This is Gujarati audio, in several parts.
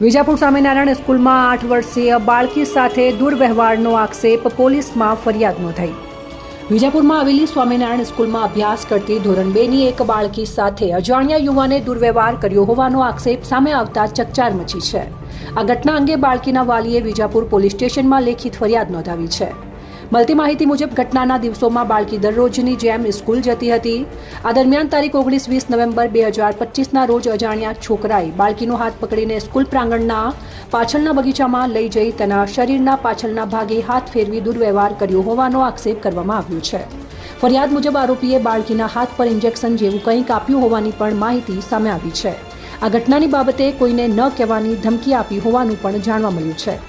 વિજાપુર સ્વામિનારાયણ સ્કૂલમાં 8 વર્ષીય બાળકી સાથે દુર્વ્યવહારનો આક્ષેપ, પોલીસમાં ફરિયાદ નોંધાઈ। વિજાપુરમાં આવેલી સ્વામિનારાયણ સ્કૂલમાં અભ્યાસ કરતી ધોરણ 2ની એક બાળકી સાથે અજાણ્યા યુવાને દુર્વ્યવહાર કર્યો હોવાનો આક્ષેપ સામે આવતા ચકચાર મચી છે। આ ઘટના અંગે બાળકીના વાલીએ વિજાપુર પોલીસ સ્ટેશનમાં લેખિત ફરિયાદ નોંધાવી છે। મળતી માહિતી મુજબ ઘટનાના દિવસોમાં બાળકી દરરોજની જેમ સ્કૂલ જતી હતી। આ દરમિયાન તારીખ 19-20 નવેમ્બર 2025ના રોજ અજાણ્યા છોકરાએ બાળકીનો હાથ પકડીને સ્કૂલ પ્રાંગણના પાછળના બગીચામાં લઈ જઈ તેના શરીરના પાછળના ભાગે હાથ ફેરવી દુર્વ્યવહાર કર્યો હોવાનો આક્ષેપ કરવામાં આવ્યો છે। ફરિયાદ મુજબ આરોપીએ બાળકીના હાથ પર ઇન્જેક્શન જેવું કંઈક આપ્યું હોવાની પણ માહિતી સામે આવી છે। આ ઘટનાની બાબતે કોઈને ન કહેવાની ધમકી આપી હોવાનું પણ જાણવા મળ્યું છે।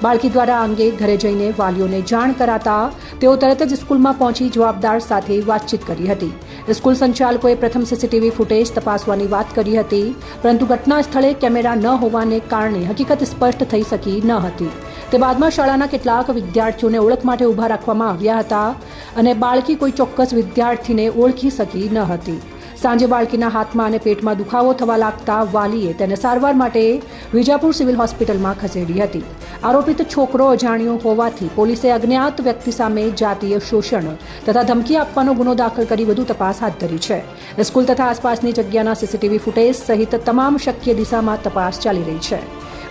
બાળકી દ્વારા આ અંગે ઘરે જઈને વાલીઓને જાણ કરાતા તેઓ તરત જ સ્કૂલમાં પહોંચી જવાબદાર સાથે વાતચીત કરી હતી। સ્કૂલ સંચાલકોએ પ્રથમ સીસીટીવી ફૂટેજ તપાસવાની વાત કરી હતી, પરંતુ ઘટના સ્થળે કેમેરા ન હોવાને કારણે હકીકત સ્પષ્ટ થઈ શકી ન હતી। તે બાદમાં શાળાના કેટલાક વિદ્યાર્થીઓને ઓળખ માટે ઊભા રાખવામાં આવ્યા હતા અને બાળકી કોઈ ચોક્કસ વિદ્યાર્થીને ઓળખી શકી ન હતી। સાંજે બાળકીના હાથમાં અને પેટમાં દુખાવો થવા લાગતા વાલીએ તેને સારવાર માટે વિજાપુર સિવિલ હોસ્પિટલમાં ખસેડી હતી। આરોપિત છોકરો અજાણ્યો હોવાથી પોલીસે અજ્ઞાત વ્યક્તિ સામે જાતીય શોષણ તથા ધમકી આપવાનો ગુનો દાખલ કરી વધુ તપાસ હાથ ધરી છે। સ્કૂલ તથા આસપાસની જગ્યાના સીસીટીવી ફૂટેજ સહિત તમામ શક્ય દિશામાં તપાસ ચાલી રહી છે।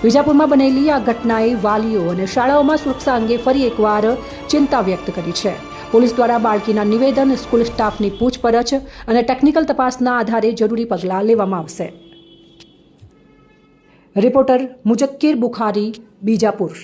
વિજાપુરમાં બનેલી આ ઘટનાએ વાલીઓ અને શાળાઓમાં સુરક્ષા અંગે ફરી એકવાર ચિંતા વ્યક્ત કરી છે। પોલીસ દ્વારા બાળકીના નિવેદન, સ્કૂલ સ્ટાફની પૂછપરછ અને ટેકનિકલ તપાસના આધારે જરૂરી પગલાં લેવામાં આવશે। રિપોર્ટર મુજક્કીર બુખારી, બીજાપુર।